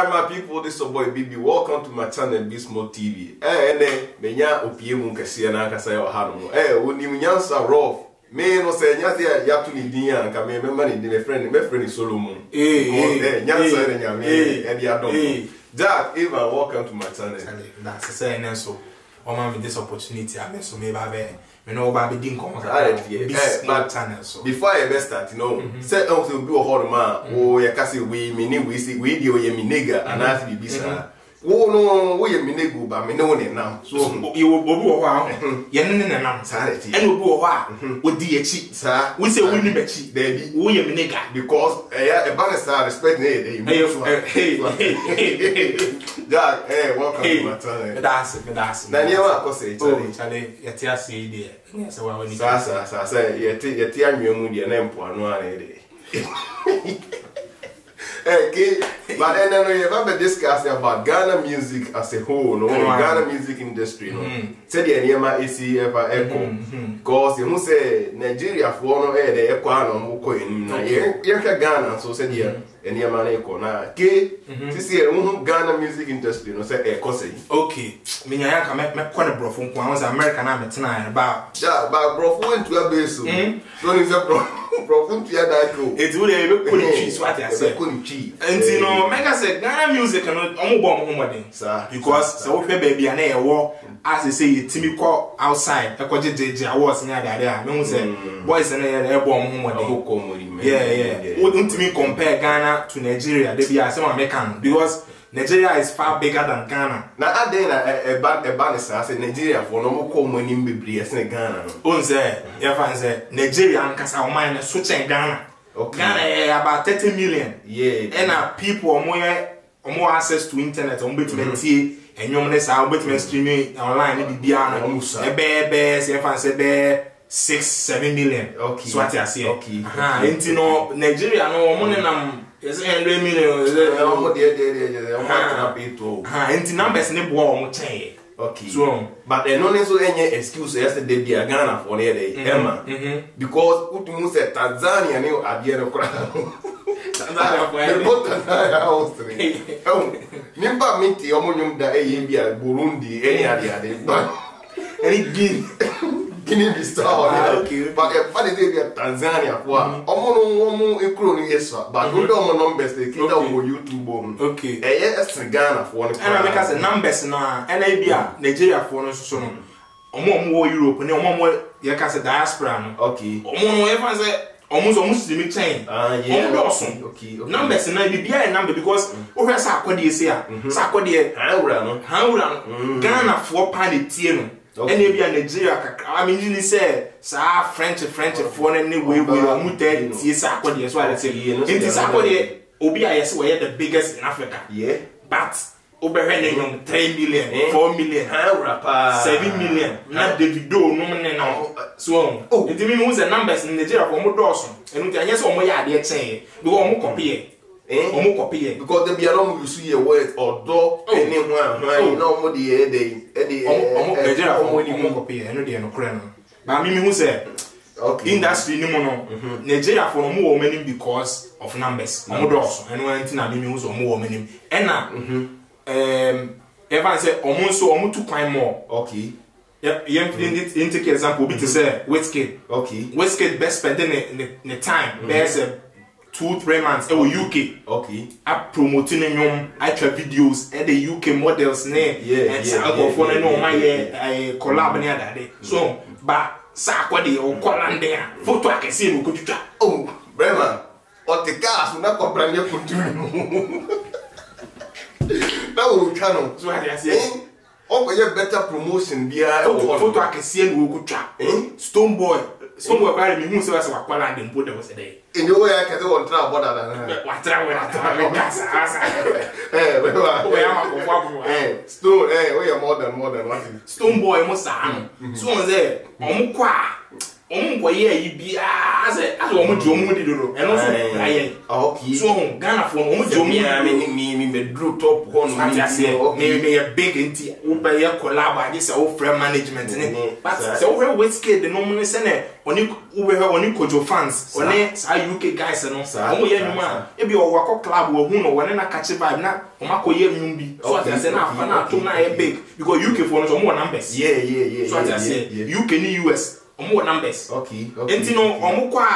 Alright, my people, this is your boy BB. Welcome to my channel, Bismo TV. Menya opiemu kasiya na kasaya ohano. Uni munyansa rough. Me no say nyati ya tu ni dinya nka me mani di me friend Solomon. Nyansa ene nyame e dia dom. Jack, Eva, welcome to my channel. That's say so. Oma me this opportunity I so me ba be. Me no ba be din komo but channel so. Before I start, you know, say also be a hard man. Oh, ya kasi we me ni we see we di o ye mi nigga and as be bisa. Oh no, we ye mi nego ba me no ne nam. So you will bobu wa ye ne nam sanity. And obu wa wo di echi. Sir, we say we ni bechi. There be wo ye mi nigga because a banner respect ne Jack, welcome to my channel. That's Na niema akose Charlie, yeti ase ide. Yes, wa wani. Sa yeti anwemu de na mpo anu ana ide. Okay, but then you ever discuss about Ghana music as a whole, no? Ghana music industry, no? Say the niema isi ever echo. Cause you must say Nigeria for no the echo no mo ko enim na ye Ghana so say the niema na echo na ke this year Ghana music industry no say echo say. Okay, me nya ka me ko ne brofo nko an was America na metena ba. Ja, ba brofo went to a base so. So ni say brofo to ya da ko. It will be ko ni chi so ati ase. And you know, mega say Ghana music no omo bo mo modern. Because so we baby na e wo as they say timi call outside e ko jeje awards nya dade a me hu say boys na e bo mo modern. Yeah. We don't even compare Ghana to Nigeria. They be as some American because Nigeria is far bigger than Ghana. Na adena e ban say Nigeria for no mo ko mo nim bebre as Ghana no. On say e fan say Nigeria ankasa o man so chen Ghana. Okay. Ghana about 30 million. Yeah. And people more access to internet on between tea and you between streaming online bibia na be say fan say 6-7 million. Okay. So what I say. Okay. And no Nigeria no money nam is 100 million. Omo de and numbers ne bo omo chen. Okay. So, but no so any excuse yesterday be a Ghana for there Emma. Because utumu say Tanzania ne adie no kra. Tanzania for Tanzania house. Nimba minti omo nyum da bia Burundi any ade but any Guinea Bissau. Okay. But if I did Tanzania for omo ekro ni yesa but we don't numbers they kita on YouTube. Okay. Ghana for one. And I make us numbers na and bia Nigeria for no so no. Omo Europe ne omo ye ka say diaspora no. Okay. Omo no ever say omo streaming chain. Yeah. Okay. Numbers na bia a number because o hwe sa akode say a sa akode hanwura no. Ghana for pan the tie no. And maybe Nigeria, I mean, you say, sir, French, for any way, we are muted, yes, I could, yes, what I say, it is OBIS were the biggest in Africa. Yeah, but over 3 million, 4 million, 7 million, not Davido, no, so, it means the numbers in Nigeria for more Dawson, and yes, or more yard, say, we will more copy. Because they be along you see a word or door anyone no more the but I mean who say industry no Nigeria for more women because of numbers and one thing I mean who's more women and now everyone say almost 2 times more. Okay. Yep, you take example be to say Westgate. Okay. Westgate best spending the time best 2-3 months UK. Okay. I promoting I try videos at the UK models and so I go for my collab near that day. So but Sakwadi or Colanda photo I can see no good. Oh, Bremer. Or the cars will not comprehend your continue. That will channel. So I say oh, you better promotion beer photo I can see no good trap. Stone boy. Somewhere by me who says what and put there was a day. In the way I can do on travel border than what Stone, we are more than what Stone boy must have. So there, Omo ye yi bia as omo di omo di do eno so praye okay so Ghana for omo di omo me drew top hon me big enti wo be ye collab age say wo frame management ni but say wo Wizkid no mo say na oni Kojo fans oni sa UK guys no omo ye nwuma e bi o wakọ club wo hu no woni na catch vibe na omo akoye nwum bi so I say na fa na to na ye big because UK for no so omo numbers so I say UK ni US omo numbers okay enti no omo kwa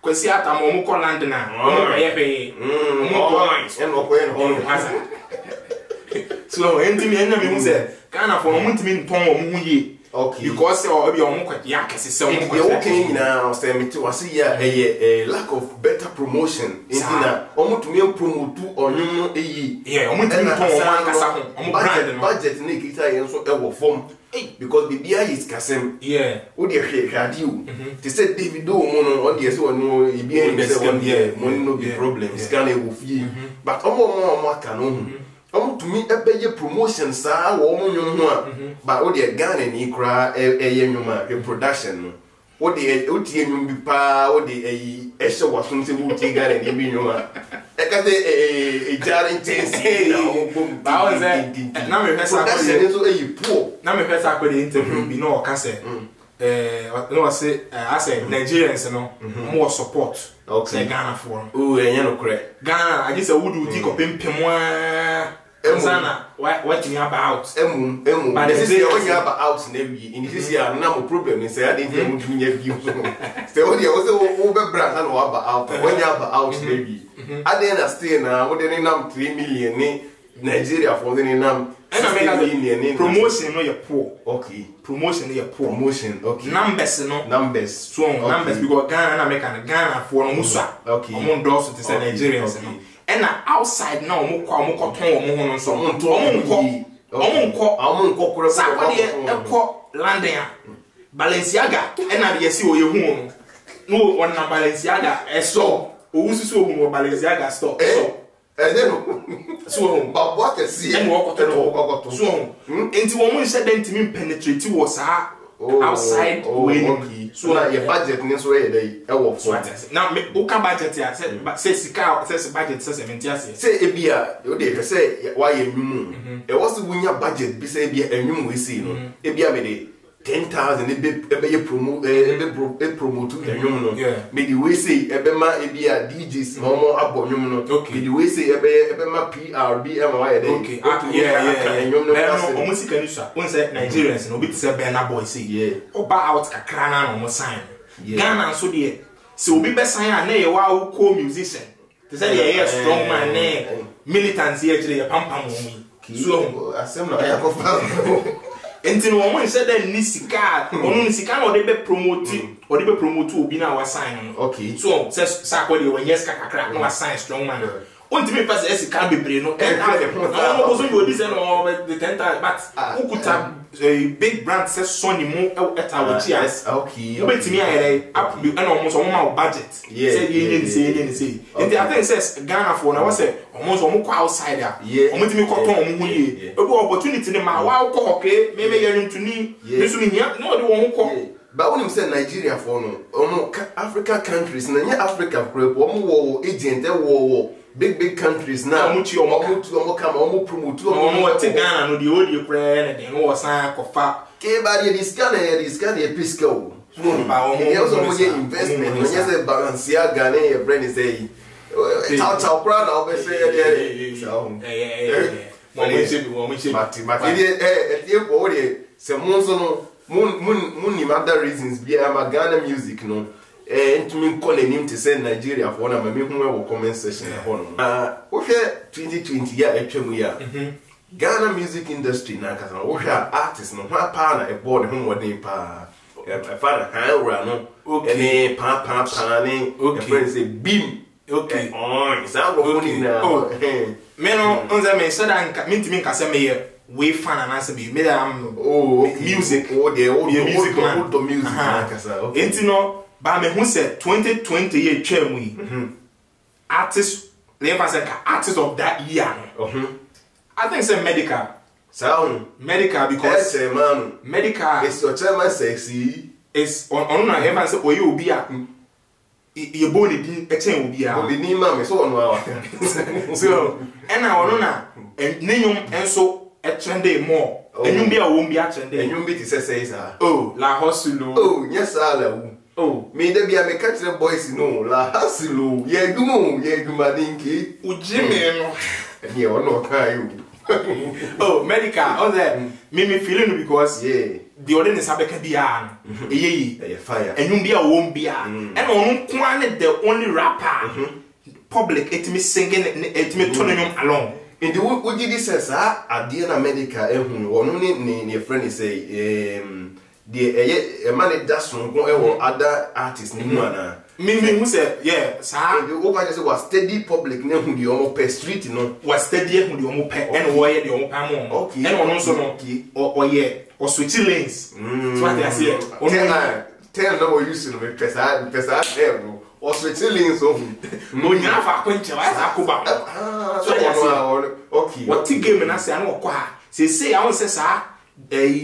kwesi ata mo omo ko land na omo ye pe omo points en hasa so enti me na me hu say Ghana for omo ntimi nton omo hu ye okay because o bi omo kwa ya kese se omo kwa okay na say me to wasi ya lack of better promotion enti na omo tumi promote onwum no eyi omo ntimi nton omo ankasa ho omo brand no budget na kita yen so e wo form because the beer is kasem o de hwehwade o they said Davido mo no on dey say no e be in say one year money no be problem scan e wo fie but omo aka no omo tumi ebeye promotion saa wo omo nwon ho a but o de Ghana ni kra eye nwoma production no o de o tie nwom bi pa o de eyi ehye wasom se wo tie Ghana ni bi nwoma e jare intense na o bom ba o say na me pesa ko so eyi poor na me pesa ko de interview bi no o ka say no say I say Nigerians no more support say Ghana for o enye no kre Ghana I just say would you ko pempem Sana what you about but this is when you about out na wi in this year na mo problem say I dey mu dunya view so say o dey o say o be brand na o about out when you about out na wi I dey na stay na o dey nam 3 million ni Nigeria for the nam promotion no you poor okay promotion no you poor promotion okay numbers so numbers because Ghana American Ghana for no musa okay omo endorse to say Nigerians no and outside now omo ton omo ho no so omo nko sa kwa de ekọ London Balenciaga and na de yesi o ye hu no on na Balenciaga so owususu ohun Balenciaga store so but what can see and walk to so enti wo mo say dem timi penetrate was outside way so na your budget ni so dey e wo for now me o ka budget ya say sika say budget say 70 ase say e bia o dey say why enwum e was wunya budget bi say bia enwum we see no e bia me dey 10,000 ebe promote enwum no me the way say ebe ma e bia DJs mo abo enwum no me the way say ebe ma PRB am why dey okay enwum no o musika ni sha won say Nigerians no bit say Burna Boy say oba out kakra na no sign Ghana so dey say obi be sign na ye wa ko musician they say ye strong man na militants here jire pampam mo so asem na ya ko fa enti no mo say that ni sika onu ni sika no dey be promote obi na wa sign no okay so say sa ko dey when yes kakra na wa sign strong man onti me pass sika bebre no no go so you dey say no the 10 but ukuta big brand say Sony mo eta wo chi as okay obetimi ayere up and almost on my budget say ye say enti I think says Ghana for na we say almost on ko outside there omotimi ko ton omo hu ye obi opportunity ni ma wa ko hoke me ye ntuni nisu mi hia no de won ko but when you say Nigeria for no African countries na nya Africa group wo agent wo big countries now omo promote omo te Ghana no the odi kra na den wo san kofa ke ba the scan pisca o so ba omo get investment when you say Balenciaga na your brand is say tau kra na obe say so mo che but e go dey say mo so no mun ni other reasons be am Ghana music no ntumi nkole nim te say Nigeria for na me hu e comment section e ho no wo hwe 2020 ya etwemu ya Ghana music industry na kasa wo hwe artist no ha pa na e board ho modern pa e fa na han wura no ene pa ni e friend say bim okay on sa go money na me no onza me say dan ntimi nka say me we fan and answer be me am music music man na kasa okay enti no ba me hu say 2020 year twam yi artist never say artist of that year I think say medical sound medical because man medical is your chairman sexy is on na ever say oye obi a ye boni din echen obi a obi ni ma me so ono awa so ena ono na nenyum enso trende more enyum bia wo mbia trende enyum bi ti say sa oh la hustle oh yes ala wu oh me de bia me catch the boys no la hustle ye duma dinki ujime no ye ono kai you oh medical all that me feeling because yeah the other is abeka bia no eyeyi fire enyum bia wo mbia ena ono kwa ne the only rapper public etimi singing etimi tonenyum along in the would this says na medical ehun ono ne friend say the man that song go other artists ni mu ana me who say yeah sa the over just was steady public na hu the omo per street no was steady hu the omo per and wo ye the omo pa mo okay and ono so no o ye o switch lanes so what they say tell no we use no pesa no o switch lanes so no nya fa kwenche wa sa kuba so okay what game na say na okwa say I won say sa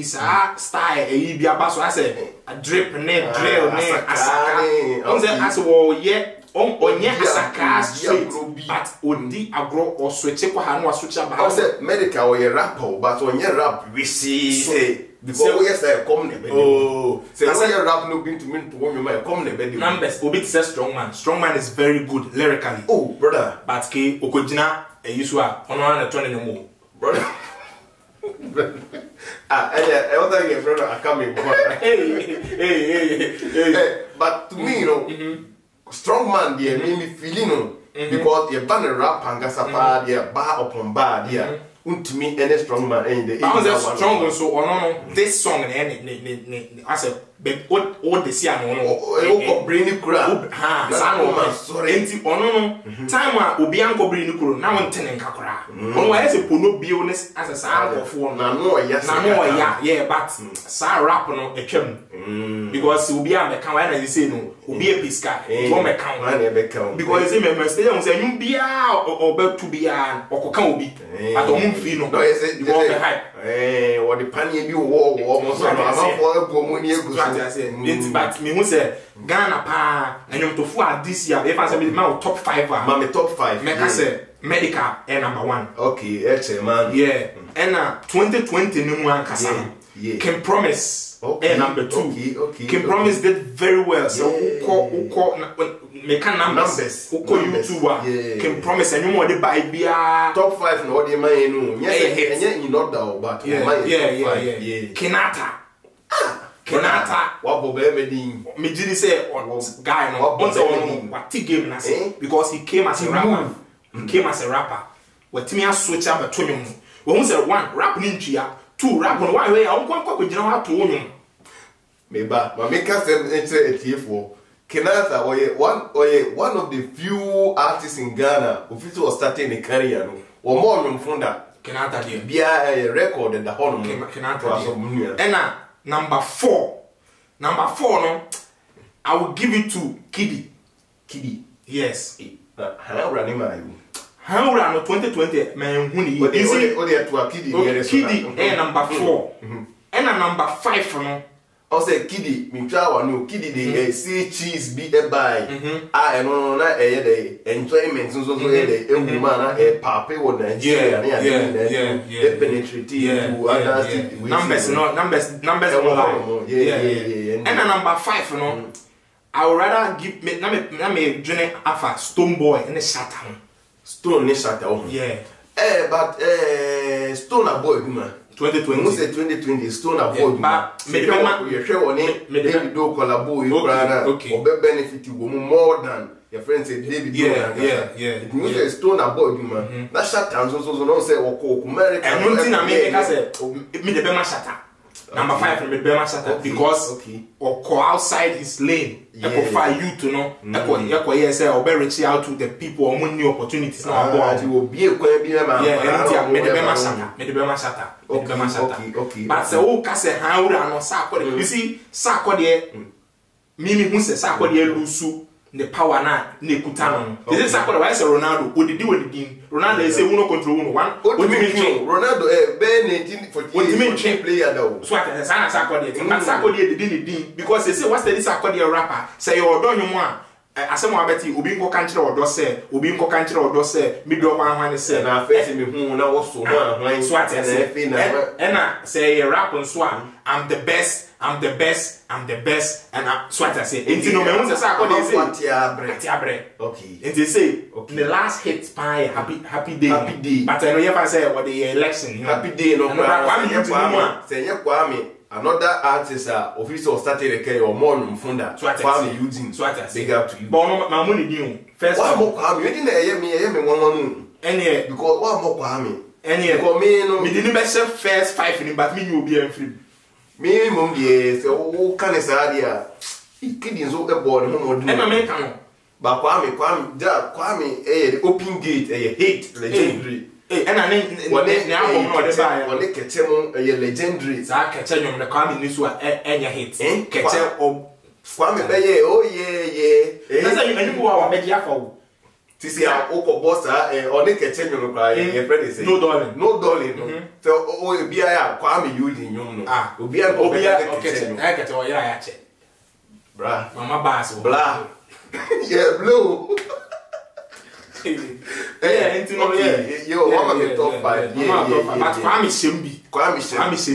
sa style bi aba so I say a drip ne drill ne asaka on say as wo ye onye asaka straight but odi agro or switch kwa ha no switch aba I say medical or rapper but onye rap we see say because we say come ne be oh say onye rap no bin to mean to one my come ne be numbers obi say strong man is very good lyrically oh brother but ke okojina eyisu a ono na to ne mo brother what are you brother I come in hey but to me you know strong man there make me feeling no because you ban rap and gasapa there bar upon bar there untimi any strong man in the I was strong so no this song I said what the see no o brain kura ha sa no sorry enti ono no time a obi anko brain kura na won tene nkakora ono wa ese pono bioness as a sa akofo na no ya yeah but sa rap no etwam because obi am can why na say no obi episka to me kan na e be kan because say me stay say nyum bia obetu bia okoka obi but omu fi no no say you want the hype what the panie bi wo mo so na for ebo mo ni egu but me who say Ghana pa enyom tofu a this year if I say my top 5 ma me top 5 make I say medical number 1 okay man yeah and 2020 ni mu ankasa can promise number 2 okay can promise did very well so uko make numbers uko YouTube can promise enyom wo dey buy bia top 5 no dey man no enye in order but yeah Kenata wabo be medin me did say guy no on say what game na say because he came as a rapper what me switch up to him we say 1 rap ni ntua 2 rap no why we am gina wa to him me ba ma make us enter etiefo Kenata one of the few artists in Ghana who fit was starting a career no or more no funda Kenata dey bia record the hono Kenata and number 4 no I will give it to Kiddy yes how run him how run 2020 man huni easy o dey to Kiddy number 4 and number 5 no o say Kiddy mi twa wa no Kiddy dey say cheese be e buy no na dey enjoyment so dey ehuma na pape wo Nigeria na ya penetrate to other numbers yeah and number 5 no I would rather give na me journey afa Stone Boy and Shatter Stone ni Shatter yeah but Stone Boy man 2020 we say 2020 Stone Boy but me the man you share one David Do collabo you brother or benefit go more than your friend say David Do yeah you say Stone Boy man that Shatter so no say woko America and one thing I make say me the be Shatter number 5 me be Shatter because or go outside his lane for you to know yes say or be reach out to the people or new opportunities now you will be a kwan bi na me the be Shatter but say o ka say han wura no sa akode you see sa akode me hu say sa akode lusu the power na ekutano no this akwa why say Ronaldo odidi Ronaldo say uno control uno one Ronaldo be 1948 player though so at sana akwa dey but akwa dey didi because they say what's this akwa dey rapper say your don you a asemo abeti obi nko kanchire odo say me do wan say na face me hu na wo so ho so at na say rap nso I'm the best and so what I say enti no me hu say akwa dey say atiabre okay enti say in the last hit spy happy day but I know you say what the election happy day no say ye Kwame another artist official started the care or more founder Kwame using so what I say big up to you but no my money di first one more Kwame you didn't hear me one any because one more Kwame any because me no me didn't best first 5 in but me you be free me mum die say o kan say dia ikidi nso e board no mo do e ma me kan ba Kwame the open gate hate legendary and I ne album no dey buy one keche mo legendary za keche nyom na Kwame ni so enya hit keche Kwame be oh yeah na say you wa be dia for tisi a oko bossa one keche nyom kwa e friend say no darling so o bia ya Kwame using nyom no obi keche o ya che bra mama bass bla yeah blue yo one of the top 5 but Kwame Shembi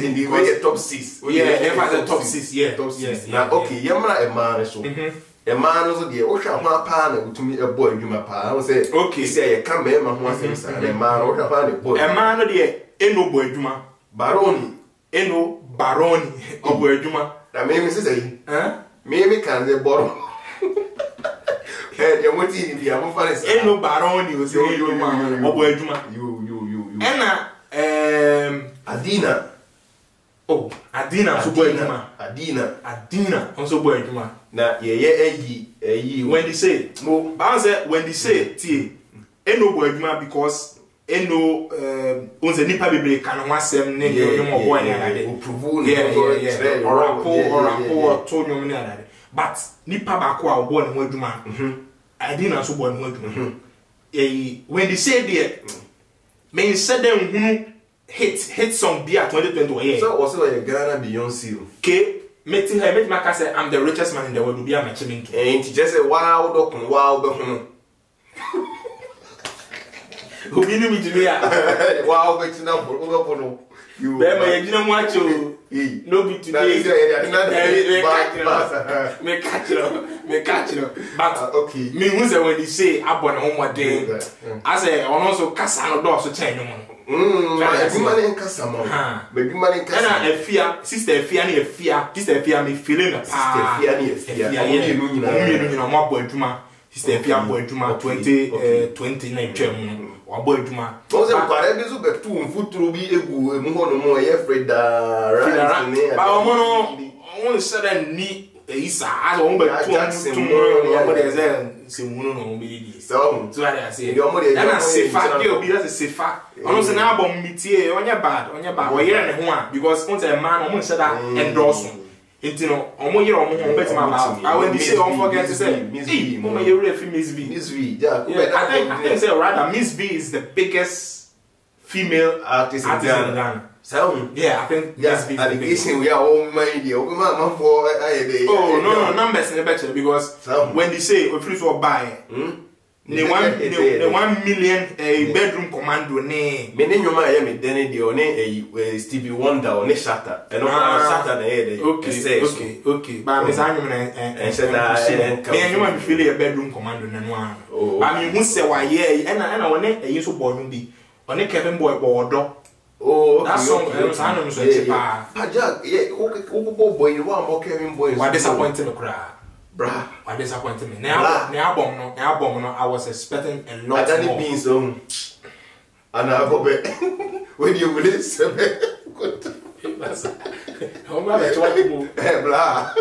in the way top 6 the top 6 top 6 now okay yamra e man so e man so de o hwa ho pa na utumi e boy adwuma pa o say okay say ye ka me ma ho asem sa e man o hwa pa na boy e man no de eno boy adwuma baroni o boy adwuma na me say me kan de boro you want to be a conference. No baroni o say o boy adwuma. You. Ena Adina. Oh, Adina so boy adwuma. Adina on so boy adwuma. Na ye when they say mo ba say when they say tie no boy adwuma because no on the nipa bebre kan ho asem ne yo mo boy na ade. O prove yeah. Or to nyom ne ade. But nipa ba ko a boy ne ho adwuma. Adina so boy ne ho adwuma. When they say there me said them who hit song be at 2020 so also like Ghana Beyonce okay meeting her say I'm the richest man in the world be am achieving to and she just say wow dokun wow be hono obi ni mi jimia wow be tina bo no you be ma yegina mu acho no be today me catch no but okay me who say when they say abon homodin I say on also kasa no do so chen no Everybody in Kasama. Everybody in Kasama. And Efia, sister Efia, ni Efia, sister Efia, me feeling the sister Efia, ni Efia. You know, my boy Juma, sister Efia, boy Juma, 2019 German, or boy Juma. Those are quite a bit too foot to be able to move on more. Afraid that, but I want to say ni Isa, I don't bet tomorrow. Simuno no be so I say na sefa dey obi that sefa ono se na album mitie onya bad o yere ne ho a because on say man o mo say that endorse enti no o mo yere o mo ho bet ma ba when they say don't forget to say Miss V mo me yere fi Miss V yeah I think say rather Miss V is the biggest female artist in Ghana. So yeah, I think Miss V allegation we are all mind there. Man for no numbers in the better because when they say if you so buy the 1 million bedroom commando ne me nyoma ya me dene de one Stevie Wonder one Shatta and no Shatta na here okay but me say nyoma na Shatta me nyoma me feel a bedroom commando na no I mean who say why yeah na one so boy no bi one Kevin Boy bodo oh that song I know so cheap Jack yeah okay boy you want more Kevin Boy why disappointed me cry bruh why disappointed me now album no I was expecting a lot more. I don't beans and I go back when you will listen blah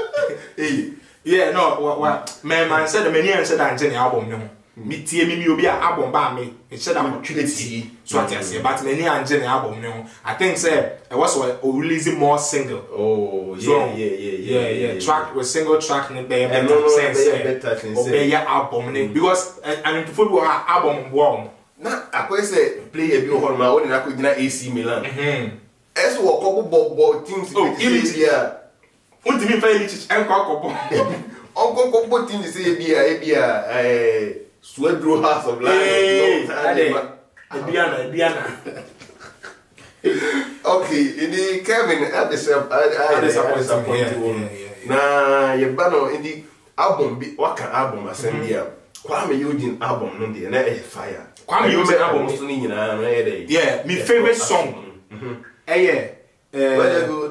yeah no what man said the many said that the album no me tie me obi a album ba me instead of opportunity so at say but many anje album no I think say it was releasing more single track with single track ne be better album ne because and to follow her album warm na akwai say player bi ho ma woni na ko gina AC Milan eso wo ko bo teams bi dia unti mi fa Ilicic enko ko Uncle Putin is a Swedro House of Lions. Okay, in the Kevin at the Nah, you banner in the album, what can album assembly? Kwame Eugene album, no, the fire. Kwame Eugene album, yeah, my favorite song. Yeah. Where go,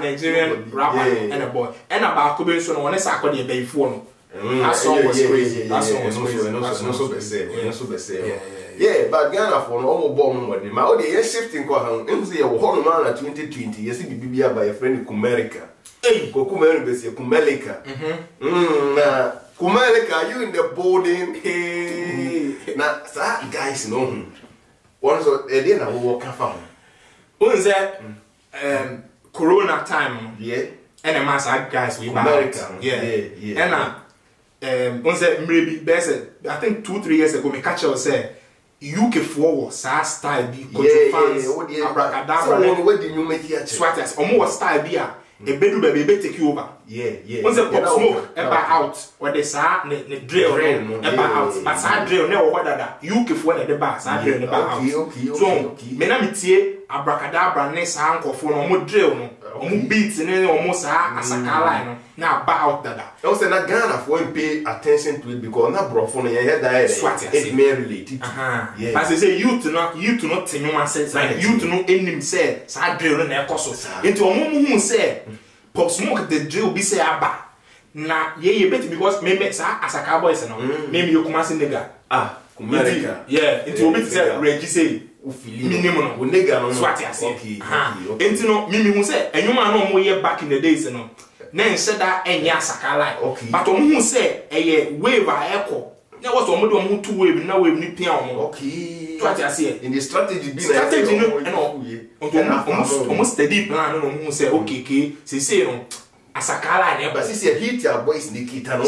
Nigerian rapper and a boy and about Kobe so one is actually a baby phone. That song was crazy. That song was crazy. Yeah, but Ghana for no bomb money. My audio shifting kwa hang. Say a whole man 2020. You see BBA by a friend Kumerica. Hey, Kumerica base Kumelika. Kumelika, you in the boarding. Hey, now that guys know. Once a day na walk around. When's that? Corona time. Yeah. And a mass guys we America. Yeah. And once that maybe best I think 2-3 years ago me catch us say UK forward sa style bi fans abracadabra so what did you make here swatters omo style bi a e bedu be take you over once pop smoke eba out or the sa ne drill eba out but sa drill ne wo dada UK for na the bar sa drill ne ba out so me na me tie abracadabra ne sa ankofo no omo drill no omo beat ne omo sa asakala no na ba out dada I say na Ghana for pay attention to it because na brofo no ye head that it may relate yeah but say youth no tenyuma say like youth no enim say sa drill no na ekoso into omo hu say pop smoke the drill be say aba na ye bet because me sa asaka boys no me you kuma say nigga America yeah into obi say Reggie say minimum no nigga no swati ase okay into no me hu say enwuma no mo ye back in the days no na nse da enya asaka line but omo hu say eye wave a echo na was omo do omo two wave na wave ni pia omo okay swati ase in the strategy no almost steady plan no omo say okay say no asaka line but see hit your boys Nikita no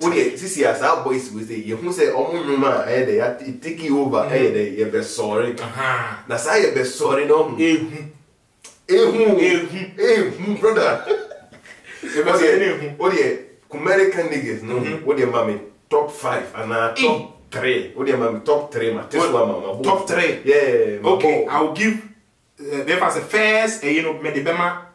we see as our boys we say you say omo nyuma dey take you over dey you be sorry na say you be sorry no brother what the American niggas no what the mommy top 5 and top 3 what the mommy top 3 ma top 3 yeah okay I'll give if I say first you know me the bema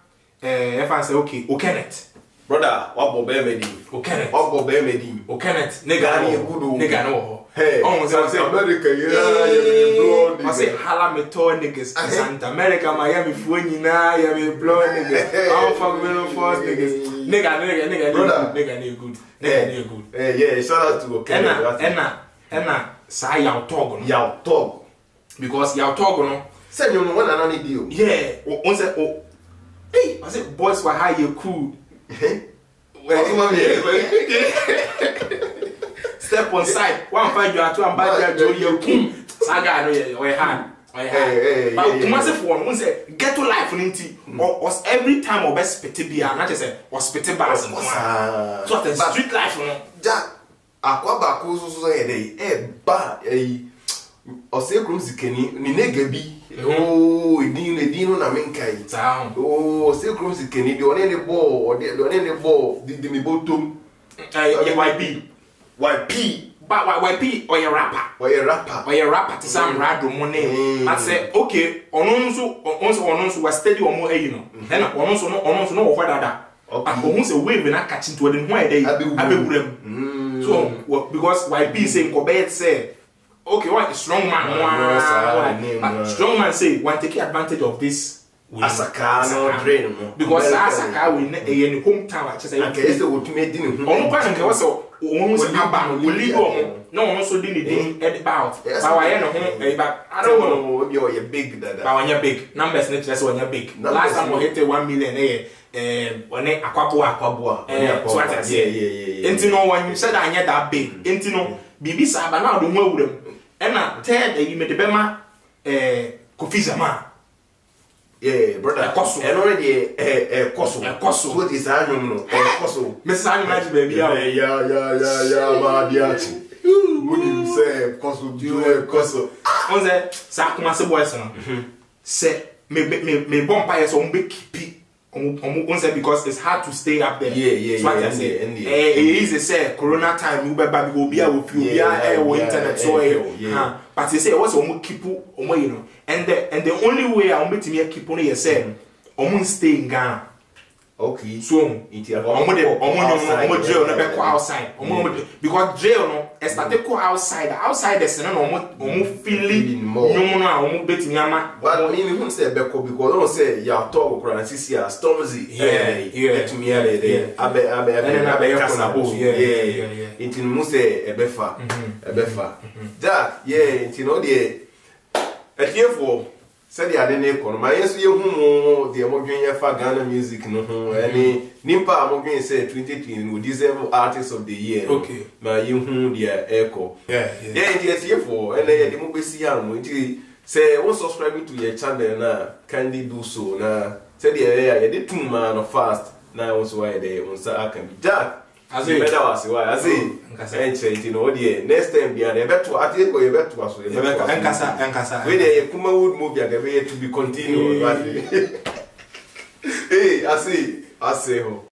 if I say okay Okenet brother what bobe medi Okenet what bobe medi Okenet nigga no hey say America yeah I say hala me to niggas Santa America Miami fo nyina ya me blow niggas all fuck me force niggas nigga good yeah shout out to Okenet Ena sa yaw tog because yaw tog no say you know when anani deal yeah on say hey I say boys were high you cool step on side one find you at one bad you you cool saga no we hard but you must for one say get to life ninti or every time or best spit bia na just say or spit bars so the street life no ja akwa ba ko so ye dey ba o se krum zikeni ni nega bi edin na menkai town se krum zikeni di one ne ball di me botom YP but YP or your rapper to some rado money I say okay ononso was steady or more you know and ononso no what that and once a wave na catching to the why they abegurem so because YP saying Kobe say okay what strong man strong man say want take advantage of this Asaka no drain no because Asaka we na e hometown a chese okay so we tumi di ne hu onu kwa nke wo onu se aba no we no onu so di ne din about ba wa ye no ho e ba I don't know we be big dada ba wanya big numbers ne chese wanya big last time we hit 1 million one akwabo so what I say enti no one said anya that big enti no bibi sa ba na do ho awuram e na third e me de bema Kofi Zama yeah brother and already koso so it is anyum no koso Mrs. Animaji baby yeah ma diachi what you say koso do koso on say sa kuma se boys no say me bompa yes on be keep on say because it's hard to stay up there so I say it is say corona time you be baby go be a feel be internet so but they say what's on keep on you know and the only way I want to keep on here say on stay in Ghana okay so jail no be outside because jail no started go outside the scene no feeling no betting ama but me who say be because don't say ya talk kra sisi ya stormzy to me abe kasabo yeah it mu say ebefa that yeah it no dey etiefo said the other name kono ma yesu ye hu de modwen ye fa Ghana music no ho any nimpa modwen say 2020 we deserve artist of the year okay ma ye hu de echo yeah it etiefo and ye mo besi ya mo nti say won subscribe to your channel na kindly do so na said the ye dey too man no fast na won so why dey on sa can be that as we better was why as you know the next time be an better at it go you better was enkasa we dey kuma wood movie again to be continued hey I say